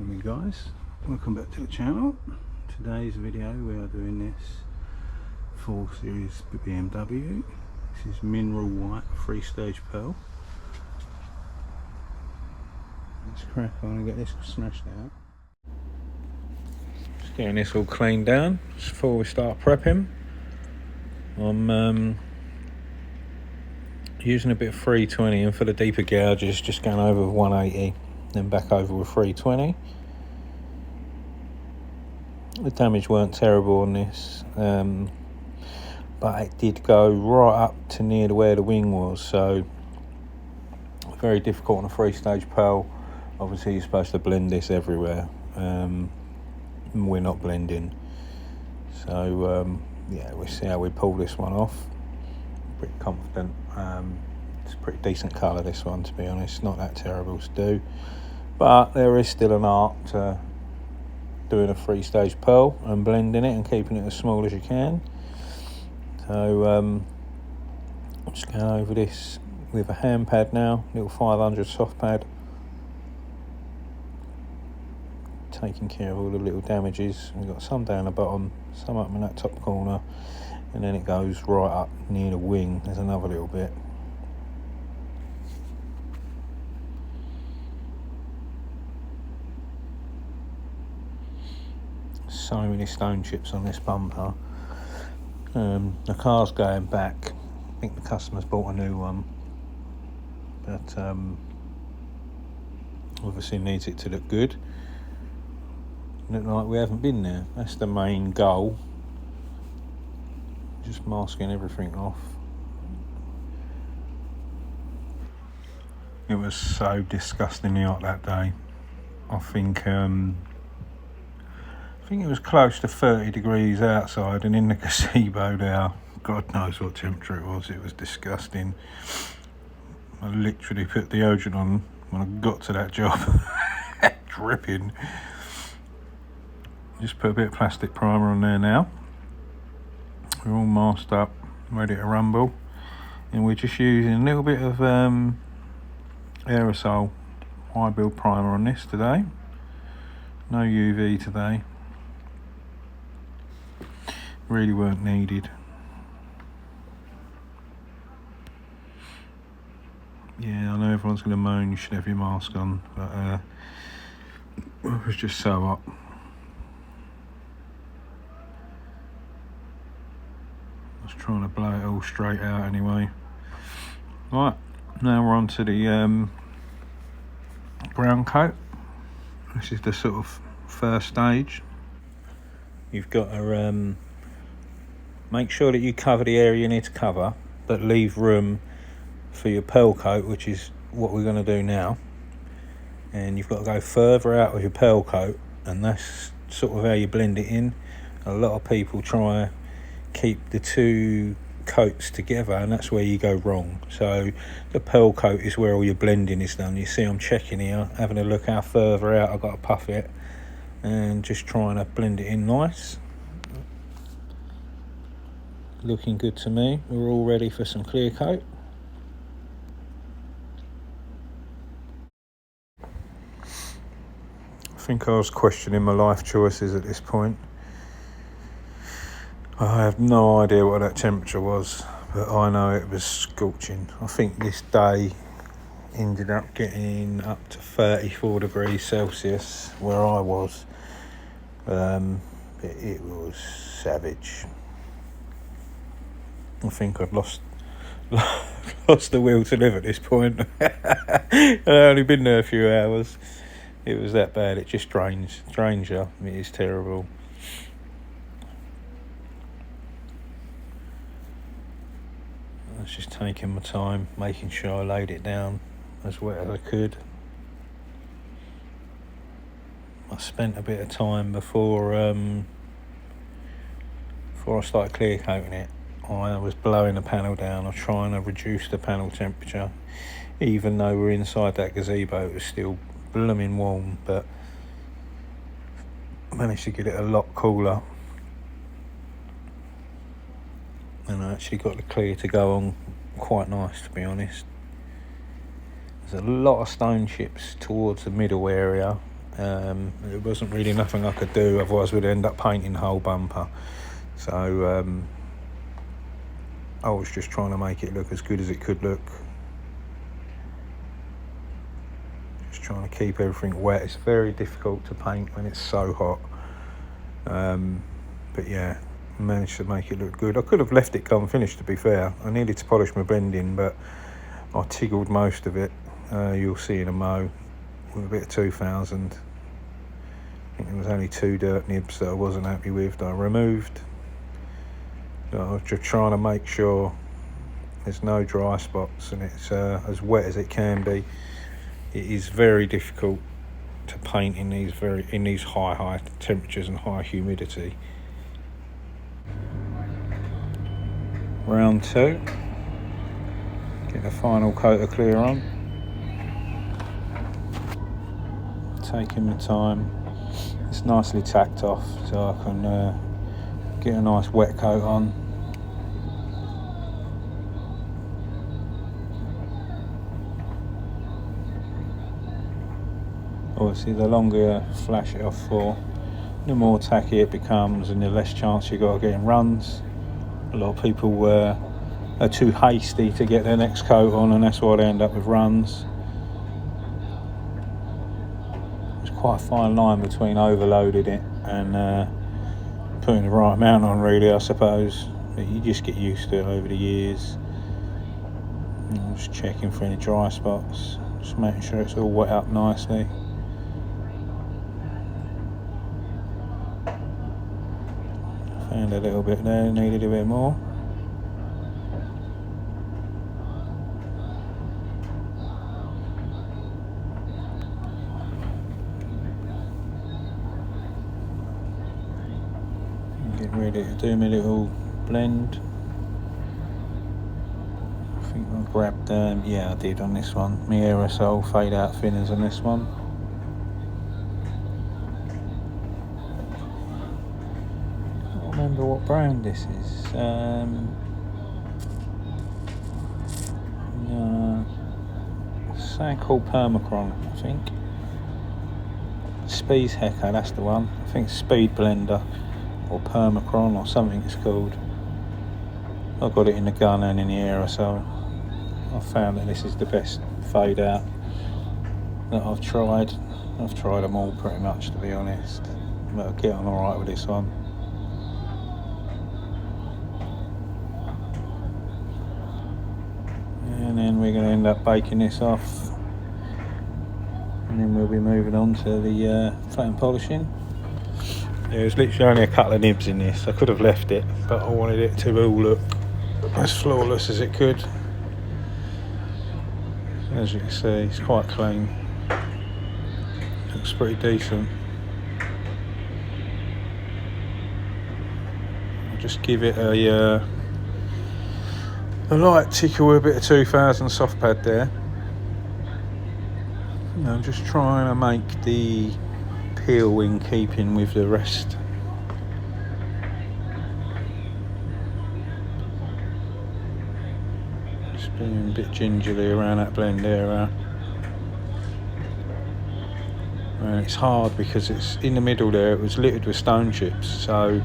Morning guys, welcome back to the channel. Today's video we are doing this 4 Series BMW. This is mineral white 3-stage pearl. Let's crack on and get this smashed out. Just getting this all cleaned down just before we start prepping. I'm using a bit of 320, and for the deeper gouges just going over with 180, then back over with 320. The damage weren't terrible on this, but it did go right up to near to where the wing was, so very difficult on a 3-stage pearl. Obviously you're supposed to blend this everywhere, we're not blending, so yeah, we'll see how we pull this one off. Pretty confident. It's a pretty decent colour, this one, to be honest, not that terrible to do, but there is still an art to doing a 3-stage pearl and blending it and keeping it as small as you can. So I'm just going over this with a hand pad now, little 500 soft pad, taking care of all the little damages. We've got some down the bottom, some up in that top corner, and then it goes right up near the wing. There's another little bit. So many stone chips on this bumper. The car's going back. I think the customer's bought a new one, but obviously needs it to look good. Look like we haven't been there. That's the main goal. Just masking everything off. It was so disgustingly hot that day. I think it was close to 30 degrees outside, and in the gazebo there, God knows what temperature it was disgusting. I literally put deodorant on when I got to that job. Dripping. Just put a bit of plastic primer on there now. We're all masked up, ready to rumble, and we're just using a little bit of aerosol high build primer on this today. No UV today. Really weren't needed. Yeah, I know everyone's going to moan you should have your mask on, but it was just so hot. I was trying to blow it all straight out anyway. Right, now we're on to the brown coat. This is the sort of first stage. You've got to make sure that you cover the area you need to cover, but leave room for your pearl coat, which is what we're going to do now. And you've got to go further out with your pearl coat, and that's sort of how you blend it in. A lot of people try keep the two coats together, and that's where you go wrong. So the pearl coat is where all your blending is done. You see I'm checking here, having a look how further out I've got to puff it, and just trying to blend it in nice. Looking good to me. We're all ready for some clear coat. I think I was questioning my life choices at this point. I have no idea what that temperature was, but I know it was scorching. I think this day ended up getting up to 34 degrees Celsius where I was. It was savage. I think I'd lost the will to live at this point. I'd only been there a few hours. It was that bad. It just drains you. It is terrible. I was just taking my time, making sure I laid it down as wet as I could. I spent a bit of time before I started clear coating it. I was blowing the panel down. I was trying to reduce the panel temperature. Even though we're inside that gazebo, it was still blooming warm, but I managed to get it a lot cooler. And I actually got the clear to go on quite nice, to be honest. There's a lot of stone chips towards the middle area, There wasn't really nothing I could do, otherwise we'd end up painting the whole bumper. So I was just trying to make it look as good as it could look. Just trying to keep everything wet. It's very difficult to paint when it's so hot. But yeah, managed to make it look good. I could have left it unfinished, to be fair. I needed to polish my blending, but I tiggled most of it. You'll see in a mo with a bit of 2000. I think there was only 2 dirt nibs that I wasn't happy with that I removed. I was just trying to make sure there's no dry spots and it's as wet as it can be. It is very difficult to paint in these high temperatures and high humidity. Round 2. Get the final coat of clear on. Taking my time. It's nicely tacked off, so I can get a nice wet coat on. Obviously, the longer you flash it off for, the more tacky it becomes and the less chance you got of getting runs. A lot of people are too hasty to get their next coat on, and that's why they end up with runs. There's quite a fine line between overloading it and putting the right amount on, really, I suppose. But you just get used to it over the years. I'm just checking for any dry spots, just making sure it's all wet up nicely. Found a little bit there, needed a bit more. Getting ready to do my little blend. I think I grabbed, yeah, I did on this one, my aerosol fade out thinners on this one. Remember what brand this is. Something called Permacron, I think. Speed Hecker, that's the one. I think Speed Blender or Permacron or something it's called. I've got it in the gun and in the aerosol. I've found that this is the best fade out that I've tried. I've tried them all pretty much, to be honest, but I'll get on alright with this one. And then we're going to end up baking this off, and then we'll be moving on to the flat and polishing. There's literally only a couple of nibs in this. I could have left it, but I wanted it to all look as flawless as it could. As you can see, it's quite clean. Looks pretty decent. I'll just give it a light tickle with a bit of 2000 soft pad there. And I'm just trying to make the peel in keeping with the rest. Just being a bit gingerly around that blend area. And it's hard because it's in the middle there, it was littered with stone chips, so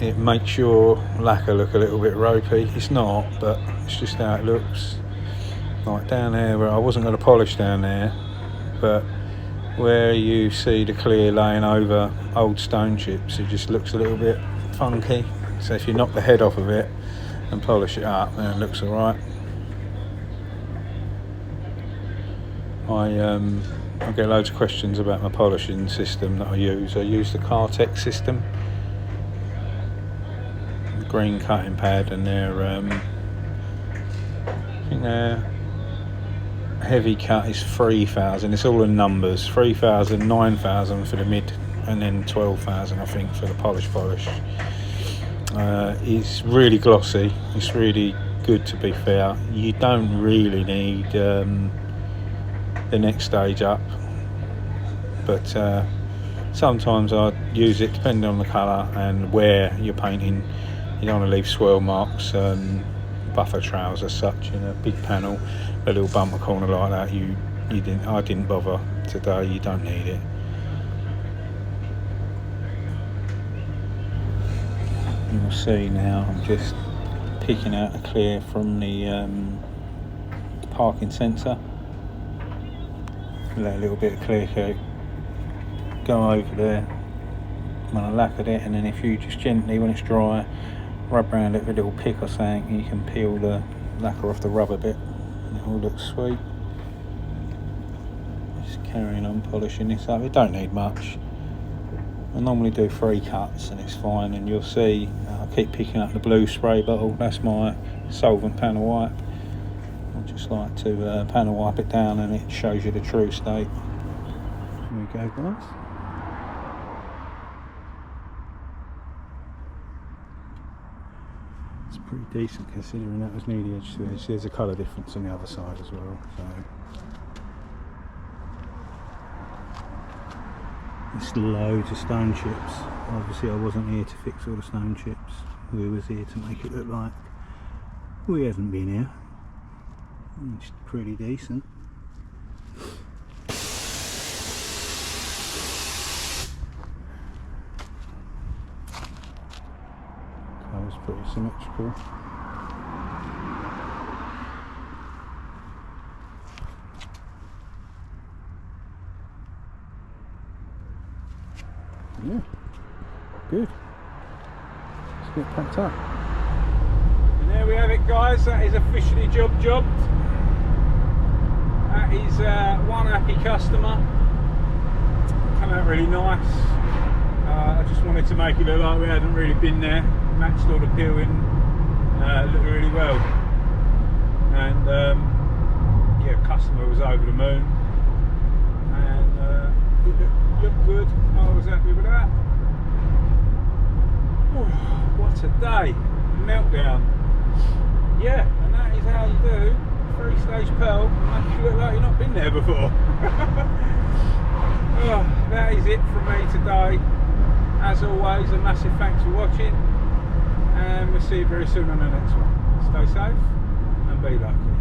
it makes your lacquer look a little bit ropey. It's not, but it's just how it looks. Like down there where I wasn't going to polish down there, but where you see the clear laying over old stone chips, it just looks a little bit funky. So if you knock the head off of it and polish it up, then it looks alright. I get loads of questions about my polishing system that I use. I use the Cartex system. Green cutting pad, and I think their heavy cut is 3000. It's all in numbers: 3000, 9000 for the mid, and then 12,000 I think for the polish. It's really glossy. It's really good, to be fair. You don't really need the next stage up, but sometimes I use it depending on the colour and where you're painting. You don't want to leave swirl marks and buffer trails as such in a big panel. A little bumper corner like that, I didn't bother today, you don't need it. You'll see now I'm just picking out a clear from the parking sensor. Let a little bit of clear coat go over there. I'm going to lacquer it, and then if you just gently, when it's dry, rub around it with a little pick or something, you can peel the lacquer off the rubber bit and it all looks sweet. Just carrying on polishing this up. It don't need much. I normally do 3 cuts and it's fine, and you'll see I keep picking up the blue spray bottle. That's my solvent panel wipe. I just like to panel wipe it down, and it shows you the true state. Here we go, guys. It's pretty decent considering that was near the edge to edge. There's a colour difference on the other side as well. So there's loads of stone chips. Obviously I wasn't here to fix all the stone chips. We was here to make it look like we hadn't been here. It's pretty decent. Colour's pretty symmetrical. Yeah, good. Let's get packed up. And there we have it, guys. That is officially jobbed. That is one happy customer. Come out really nice. I just wanted to make it look like we hadn't really been there. Matched all the peeling. Looked really well. And yeah, customer was over the moon. And it looked good. I was happy with that. Oh, what a day. Meltdown. Yeah, and that is how you do 3-stage pearl, make you look like you've not been there before. Oh, that is it from me today. As always, a massive thanks for watching, and we'll see you very soon on the next one. Stay safe and be lucky.